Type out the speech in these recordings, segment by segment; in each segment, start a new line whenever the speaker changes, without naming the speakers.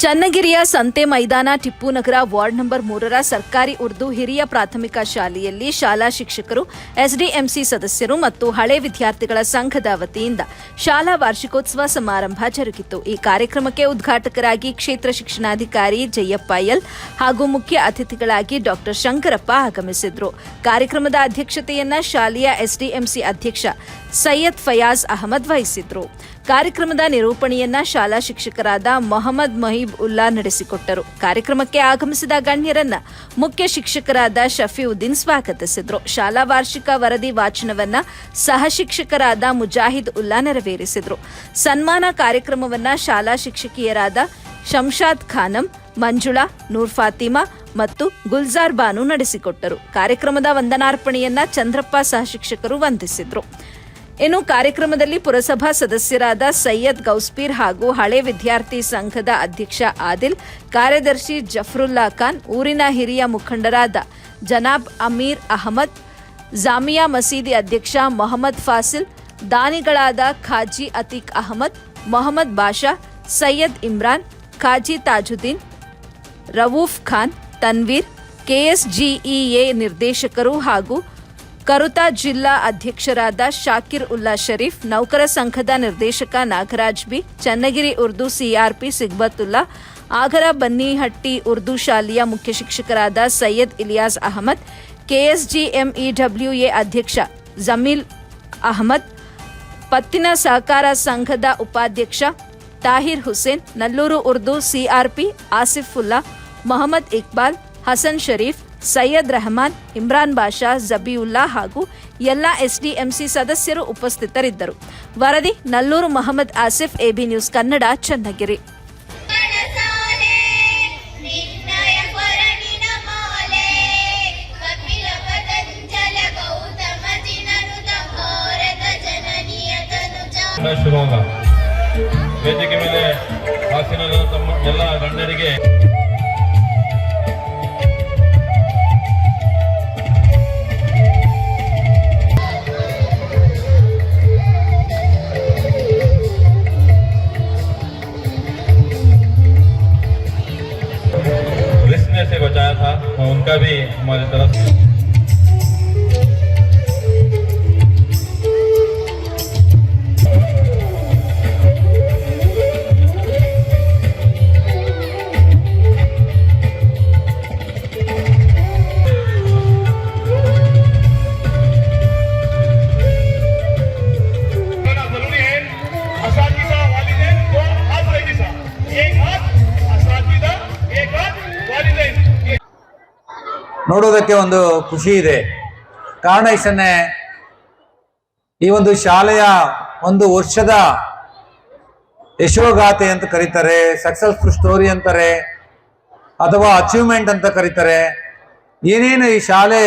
ಚನ್ನಗಿರಿಯ ಸಂತೆ ಮೈದಾನ ಟಿಪ್ಪು ನಗರ ward number 3ರ ಸರ್ಕಾರಿ ಉರ್ದು ಹಿರಿಯ ಪ್ರಾಥಮಿಕ ಶಾಲೆಯಲ್ಲಿ ಶಾಲಾ ಶಿಕ್ಷಕರು, ಎಸ್ಡಿಎಂಸಿ ಸದಸ್ಯರು ಮತ್ತು ಹಳೆ ವಿದ್ಯಾರ್ಥಿಗಳ ಸಂಘದ ವತಿಯಿಂದ ಶಾಲಾ ವಾರ್ಷಿಕೋತ್ಸವ ಸಮಾರಂಭ ಜರುಗಿತು. ಈ ಕಾರ್ಯಕ್ರಮಕ್ಕೆ ಉದ್ಘಾಟಕರಾಗಿ ಕ್ಷೇತ್ರ ಶಿಕ್ಷಣಾಧಿಕಾರಿ ಜಯಪ್ಪ ಎಲ್ ಹಾಗೂ ಮುಖ್ಯ ಅತಿಥಿಗಳಾಗಿ ಡಾ ಶಂಕರಪ್ಪ ಆಗಮಿಸಿದ್ರು. ಕಾರ್ಯಕ್ರಮದ ಅಧ್ಯಕ್ಷತೆಯನ್ನ ಶಾಲೆಯ ಎಸ್ಡಿಎಂಸಿ ಅಧ್ಯಕ್ಷ ಸೈಯದ್ ಫಯಾಜ್ ಅಹಮದ್ ವಹಿಸಿದ್ರು. ಕಾರ್ಯಕ್ರಮದ ನಿರೂಪಣೆಯನ್ನ ಶಾಲಾ ಶಿಕ್ಷಕರಾದ ಮೊಹಮ್ಮದ್ ಮಹೀಬ್ ಉಲ್ಲಾ ನಡೆಸಿಕೊಟ್ಟರು. ಕಾರ್ಯಕ್ರಮಕ್ಕೆ ಆಗಮಿಸಿದ ಗಣ್ಯರನ್ನ ಮುಖ್ಯ ಶಿಕ್ಷಕರಾದ ಶಫೀವುದ್ದೀನ್ ಸ್ವಾಗತಿಸಿದ್ರು. ಶಾಲಾ ವಾರ್ಷಿಕ ವರದಿ ವಾಚನವನ್ನ ಸಹ ಶಿಕ್ಷಕರಾದ ಮುಜಾಹಿದ್ ಉಲ್ಲಾ ನೆರವೇರಿಸಿದ್ರು. ಸನ್ಮಾನ ಕಾರ್ಯಕ್ರಮವನ್ನ ಶಾಲಾ ಶಿಕ್ಷಕಿಯರಾದ ಶಂಶಾದ್ ಖಾನಂ, ಮಂಜುಳಾ, ನೂರ್ ಫಾತಿಮಾ ಮತ್ತು ಗುಲ್ಜಾರ್ ಬಾನು ನಡೆಸಿಕೊಟ್ಟರು. ಕಾರ್ಯಕ್ರಮದ ವಂದನಾರ್ಪಣೆಯನ್ನ ಚಂದ್ರಪ್ಪ ಸಹ ಶಿಕ್ಷಕರು ವಂದಿಸಿದ್ರು. ಇನ್ನು ಕಾರ್ಯಕ್ರಮದಲ್ಲಿ ಪುರಸಭಾ ಸದಸ್ಯರಾದ ಸೈಯದ್ ಗೌಸ್ಪೀರ್ ಹಾಗೂ ಹಳೆ ವಿದ್ಯಾರ್ಥಿ ಸಂಘದ ಅಧ್ಯಕ್ಷ ಆದಿಲ್, ಕಾರ್ಯದರ್ಶಿ ಜಫರುಲ್ಲಾ ಖಾನ್, ಊರಿನ ಹಿರಿಯ ಮುಖಂಡರಾದ ಜನಾಬ್ ಅಮೀರ್ ಅಹಮದ್, ಜಾಮಿಯಾ ಮಸೀದಿ ಅಧ್ಯಕ್ಷ ಮೊಹಮ್ಮದ್ ಫಾಸಿಲ್, ದಾನಿಗಳಾದ ಖಾಜಿ ಅತೀಕ್ ಅಹಮದ್, ಮೊಹಮ್ಮದ್ ಬಾಷಾ, ಸೈಯದ್ ಇಮ್ರಾನ್, ಖಾಜಿ ತಾಜುದ್ದೀನ್, ರವೂಫ್ ಖಾನ್, ತನ್ವೀರ್, ಕೆಎಸ್ಜಿಇಎ ನಿರ್ದೇಶಕರು ಹಾಗೂ ಕರುತಾ ಜಿಲ್ಲಾ ಅಧ್ಯಕ್ಷರಾದ ಶಾಕಿರ್ ಉಲ್ಲಾ ಶರೀಫ್, ನೌಕರ ಸಂಘದ ನಿರ್ದೇಶಕ ನಾಗರಾಜ್ ಬಿ, ಚನ್ನಗಿರಿ ಉರ್ದು ಸಿಆರ್ಪಿ ಸಿಗ್ಬತುಲ್ಲಾ, ಆಗರ ಬನ್ನಿಹಟ್ಟಿ ಉರ್ದು ಶಾಲೆಯ ಮುಖ್ಯ ಶಿಕ್ಷಕರಾದ ಸೈಯದ್ ಇಲಿಯಾಸ್ ಅಹಮದ್, ಕೆಎಸ್ಜಿಎಂಇಡಬ್ಲ್ಯೂಎ ಅಧ್ಯಕ್ಷ ಜಮೀಲ್ ಅಹಮದ್, ಪತ್ತಿನ ಸಹಕಾರ ಸಂಘದ ಉಪಾಧ್ಯಕ್ಷ ತಾಹಿರ್ ಹುಸೇನ್, ನಲ್ಲೂರು ಉರ್ದು ಸಿಆರ್ಪಿ ಆಸಿಫುಲ್ಲಾ, ಮೊಹಮ್ಮದ್ ಇಕ್ಬಾಲ್, ಹಸನ್ ಶರೀಫ್, ಸೈಯದ್ ರೆಹಮಾನ್, ಇಮ್ರಾನ್ ಬಾಷಾ, ಜಬೀವುಲ್ಲಾ ಹಾಗೂ ಎಲ್ಲ ಎಸ್ಡಿಎಂಸಿ ಸದಸ್ಯರು ಉಪಸ್ಥಿತರಿದ್ದರು. ವರದಿ ನಲ್ಲೂರು ಮೊಹಮ್ಮದ್ ಆಸಿಫ್, ಎಬಿ ನ್ಯೂಸ್ ಕನ್ನಡ, ಚನ್ನಗಿರಿ.
ವೇದಿಕೆ ಮೇಲೆ ಹಾಸಿನ ತಮ್ಮ ಎಲ್ಲ ಗಣ್ಯರಿಗೆ से बचाया था और उनका भी हमारी तरफ
ನೋಡೋದಕ್ಕೆ ಒಂದು ಖುಷಿ ಇದೆ. ಕಾರಣ ಇಷ್ಟನ್ನೇ, ಈ ಒಂದು ಶಾಲೆಯ ಒಂದು ವರ್ಷದ ಯಶೋಗಾಥೆ ಅಂತ ಕರೀತಾರೆ, ಸಕ್ಸಸ್ಫುಲ್ ಸ್ಟೋರಿ ಅಂತಾರೆ ಅಥವಾ ಅಚೀವ್ಮೆಂಟ್ ಅಂತ ಕರೀತಾರೆ. ಏನೇನು ಈ ಶಾಲೆ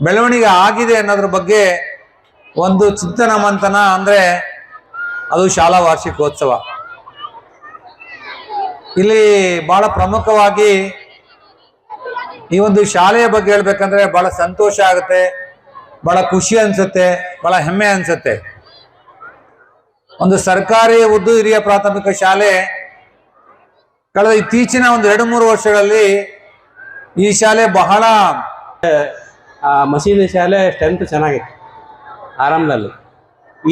ಬೆಳವಣಿಗೆ ಆಗಿದೆ ಅನ್ನೋದ್ರ ಬಗ್ಗೆ ಒಂದು ಚಿಂತನ ಮಂಥನ ಅಂದರೆ ಅದು ಶಾಲಾ ವಾರ್ಷಿಕೋತ್ಸವ. ಇಲ್ಲಿ ಬಹಳ ಪ್ರಮುಖವಾಗಿ ಈ ಒಂದು ಶಾಲೆಯ ಬಗ್ಗೆ ಹೇಳ್ಬೇಕಂದ್ರೆ ಬಹಳ ಸಂತೋಷ ಆಗುತ್ತೆ, ಬಹಳ ಖುಷಿ ಅನ್ಸುತ್ತೆ, ಬಹಳ ಹೆಮ್ಮೆ ಅನ್ಸುತ್ತೆ. ಒಂದು ಸರ್ಕಾರಿ ಉರ್ದು ಹಿರಿಯ ಪ್ರಾಥಮಿಕ ಶಾಲೆ ಕಳೆದ ಇತ್ತೀಚಿನ ಒಂದು 2-3 ವರ್ಷಗಳಲ್ಲಿ ಈ ಶಾಲೆ ಬಹಳ
ಮಸೀದಿ ಶಾಲೆ ಸ್ಟ್ರೆಂತ್ ಚೆನ್ನಾಗಿತ್ತು ಆರಂಭದಲ್ಲಿ.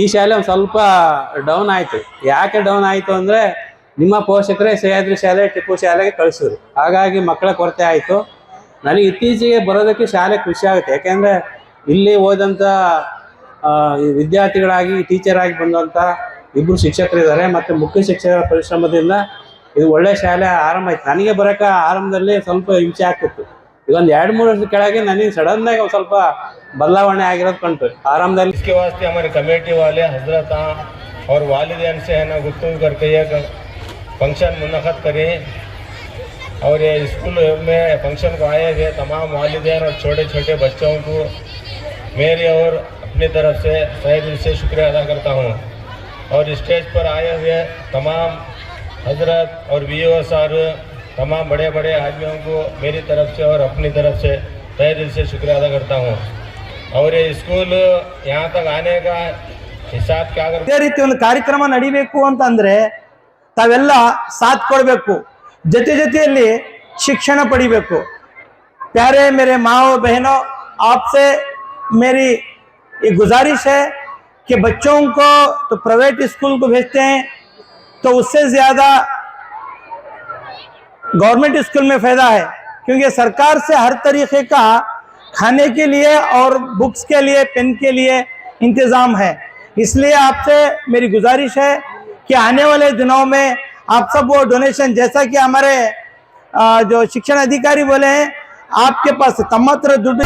ಈ ಶಾಲೆ ಒಂದು ಸ್ವಲ್ಪ ಡೌನ್ ಆಯಿತು. ಯಾಕೆ ಡೌನ್ ಆಯಿತು ಅಂದರೆ ನಿಮ್ಮ ಪೋಷಕರೇ ಸಹ್ಯಾದ್ರಿ ಶಾಲೆ, ಟಿಪ್ಪು ಶಾಲೆಗೆ ಕಳಿಸಿದ್ರು. ಹಾಗಾಗಿ ಮಕ್ಕಳ ಕೊರತೆ ಆಯಿತು. ನನಗೆ ಇತ್ತೀಚೆಗೆ ಬರೋದಕ್ಕೆ ಶಾಲೆ ಖುಷಿ ಆಗುತ್ತೆ. ಯಾಕೆಂದರೆ ಇಲ್ಲಿ ಓದಂಥ ವಿದ್ಯಾರ್ಥಿಗಳಾಗಿ ಟೀಚರ್ ಆಗಿ ಬಂದಂಥ ಇಬ್ಬರು ಶಿಕ್ಷಕರಿದ್ದಾರೆ ಮತ್ತು ಮುಖ್ಯ ಶಿಕ್ಷಕರ ಪರಿಶ್ರಮದಿಂದ ಇದು ಒಳ್ಳೆಯ ಶಾಲೆ ಆರಂಭ ಆಯ್ತು. ನನಗೆ ಬರೋಕ್ಕೆ ಆರಂಭದಲ್ಲಿ ಸ್ವಲ್ಪ ಹಿಂಸೆ ಆಗ್ತಿತ್ತು. ಈಗ ಒಂದು 2-3 ವರ್ಷದ ಕೆಳಗೆ ನನಗೆ ಸಡನ್ನಾಗಿ ಒಂದು ಸ್ವಲ್ಪ ಬದಲಾವಣೆ ಆಗಿರೋದು ಕಂಡು ಆರಂಭದಲ್ಲಿ.
इसके वास्ते हमारे कमेटी वाले हजरत और वालिदैन से है ना गुफ्तगू करके ये फंक्शन मुनक़द करें और ये स्कूल में फंक्शन को आए हुए तमाम वालिदैन और छोटे छोटे बच्चों को मेरी और अपनी तरफ से तहे दिल से शुक्रिया अदा करता हूँ. और स्टेज पर आए हुए तमाम हजरत और वीओ सर, तमाम बड़े बड़े आदमियों को मेरी तरफ से और अपनी तरफ से तहे दिल से शुक्रिया अदा करता हूँ. और ये स्कूल यहाँ तक आने का हिसाब क्या
ಇದೇ ರೀತಿ ಒಂದು ಕಾರ್ಯಕ್ರಮ ನಡಿಬೇಕು ಅಂತಂದ್ರೆ ತಾವೆಲ್ಲ ಸಾಥ್ ಕೊಡಬೇಕು, ಜೊತೆ ಜೊತೆಯಲ್ಲಿ ಶಿಕ್ಷಣ ಪಡಿಬೇಕು। प्यारे मेरे माओ बहनों, आपसे मेरी ये गुजारिश है कि बच्चों को तो प्राइवेट स्कूल को भेजते हैं तो उससे ज़्यादा गवर्नमेंट स्कूल में फ़ायदा है, क्योंकि सरकार से हर तरीके का खाने के लिए और बुक्स के लिए, पेन के लिए इंतज़ाम है। इसलिए आपसे मेरी गुजारिश है कि आने वाले दिनों में आप सब वो डोनेशन, जैसा कि हमारे जो शिक्षण अधिकारी बोले हैं, आपके पास तम हत्र ದುಡ್ಡು